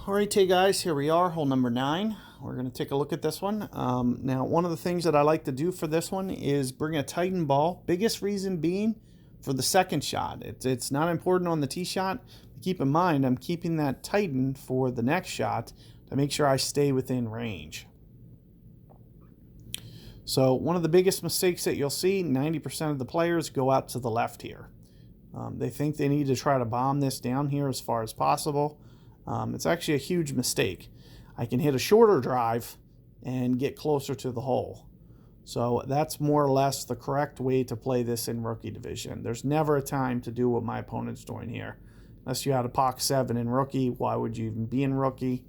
All right, hey guys, here we are, hole number 9. We're going to take a look at this one. Now, one of the things that I like to do for this one is bring a Titan ball. Biggest reason being for the second shot. It's not important on the tee shot. Keep in mind, I'm keeping that Titan for the next shot to make sure I stay within range. So one of the biggest mistakes that you'll see, 90% of the players go out to the left here. They think they need to try to bomb this down here as far as possible. It's actually a huge mistake. I can hit a shorter drive and get closer to the hole. So that's more or less the correct way to play this in rookie division. There's never a time to do what my opponent's doing here. Unless you had a POC 7 in rookie, why would you even be in rookie?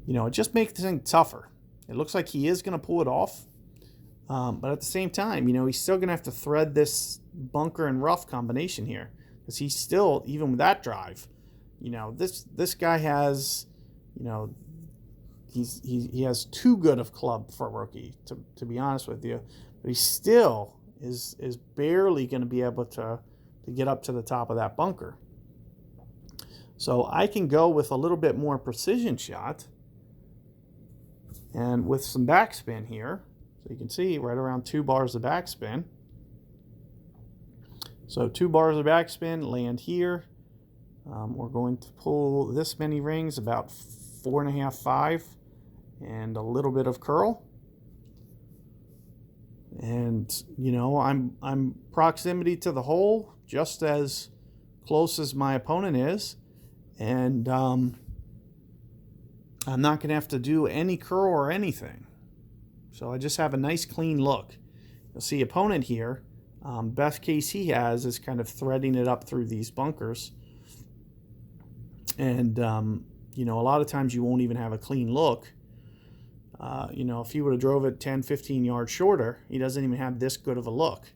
It just makes the thing tougher. It looks like he is going to pull it off. But at the same time, he's still going to have to thread this bunker and rough combination here. Because he's still, even with that drive, this guy has, he has too good of club for a rookie, to be honest with you. But he still is barely going to be able to get up to the top of that bunker. So I can go with a little bit more precision shot and with some backspin here. So you can see right around 2 bars of backspin. So 2 bars of backspin, land here. We're going to pull this many rings, about 4.5, 5, and a little bit of curl. And I'm proximity to the hole, just as close as my opponent is, and I'm not going to have to do any curl or anything. So I just have a nice clean look. You'll see opponent here. Best case he has is kind of threading it up through these bunkers. And, a lot of times you won't even have a clean look. If he would have drove it 10, 15 yards shorter, he doesn't even have this good of a look.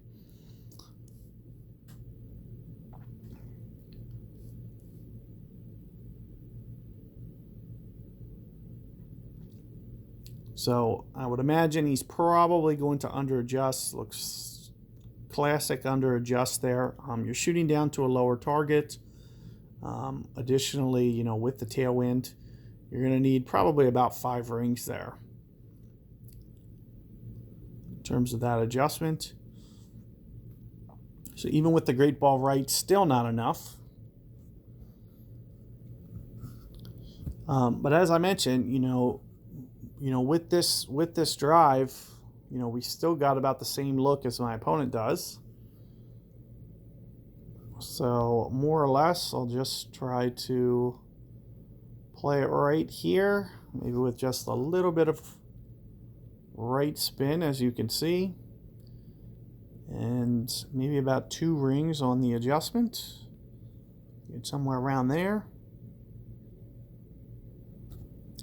So I would imagine he's probably going to under adjust. Looks classic under adjust there. You're shooting down to a lower target. Additionally, with the tailwind, you're going to need probably about 5 rings there in terms of that adjustment. So even with the great ball right, still not enough. But as I mentioned, with this drive, we still got about the same look as my opponent does. So more or less, I'll just try to play it right here, maybe with just a little bit of right spin, as you can see, and maybe about 2 rings on the adjustment. Get somewhere around there.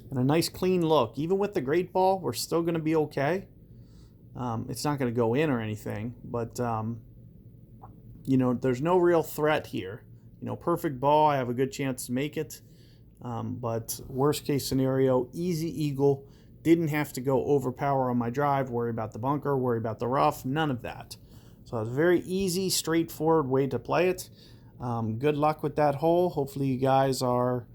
And a nice clean look. Even with the great ball, we're still going to be okay. It's not going to go in or anything, but there's no real threat here. Perfect ball, I have a good chance to make it. But worst case scenario, easy eagle. Didn't have to go overpower on my drive, worry about the bunker, worry about the rough, none of that. So it's a very easy, straightforward way to play it. Good luck with that hole. Hopefully you guys are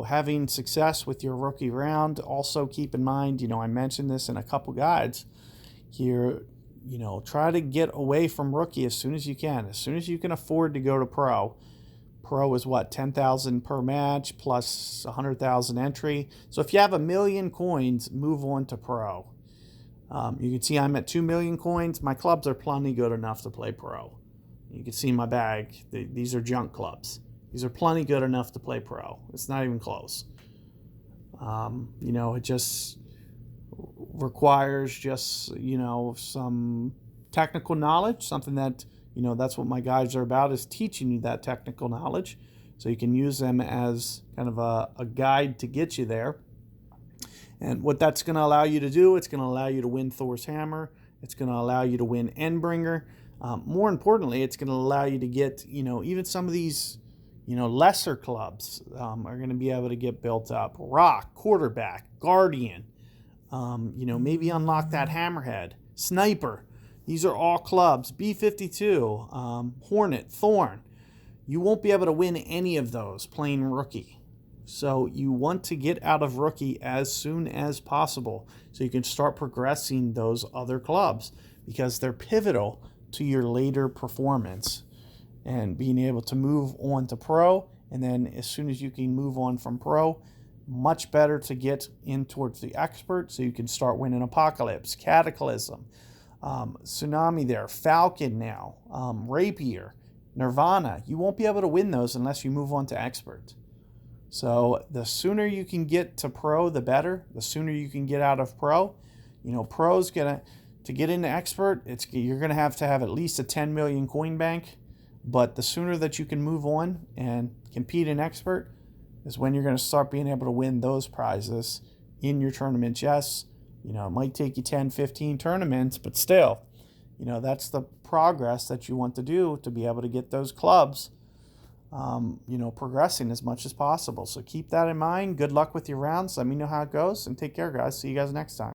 having success with your rookie round. Also keep in mind, I mentioned this in a couple guides here, try to get away from rookie as soon as you can. As soon as you can afford to go to pro. Pro is what, 10,000 per match plus 100,000 entry. So if you have 1 million coins, move on to pro. You can see I'm at 2 million coins. My clubs are plenty good enough to play pro. You can see my bag. These are junk clubs. These are plenty good enough to play pro. It's not even close. It just requires just, some technical knowledge, something that, that's what my guides are about, is teaching you that technical knowledge so you can use them as kind of a guide to get you there. And what that's going to allow you to do, it's going to allow you to win Thor's Hammer. It's going to allow you to win Endbringer. More importantly, it's going to allow you to get, even some of these, lesser clubs are going to be able to get built up. Rock, quarterback, guardian, maybe unlock that hammerhead, sniper. These are all clubs. B-52, Hornet, Thorn. you won't be able to win any of those playing rookie. So you want to get out of rookie as soon as possible so you can start progressing those other clubs, because they're pivotal to your later performance and being able to move on to pro. And then as soon as you can move on from pro, much better to get in towards the expert so you can start winning Apocalypse, Cataclysm, Tsunami there, Falcon now, Rapier, Nirvana. You won't be able to win those unless you move on to expert. So the sooner you can get to pro, the better. The sooner you can get out of pro. Pro's to get into expert, you're gonna have to have at least a 10 million coin bank. But the sooner that you can move on and compete in expert is when you're going to start being able to win those prizes in your tournaments. Yes, it might take you 10, 15 tournaments, but still, that's the progress that you want to do to be able to get those clubs, progressing as much as possible. So keep that in mind. Good luck with your rounds. Let me know how it goes, and take care, guys. See you guys next time.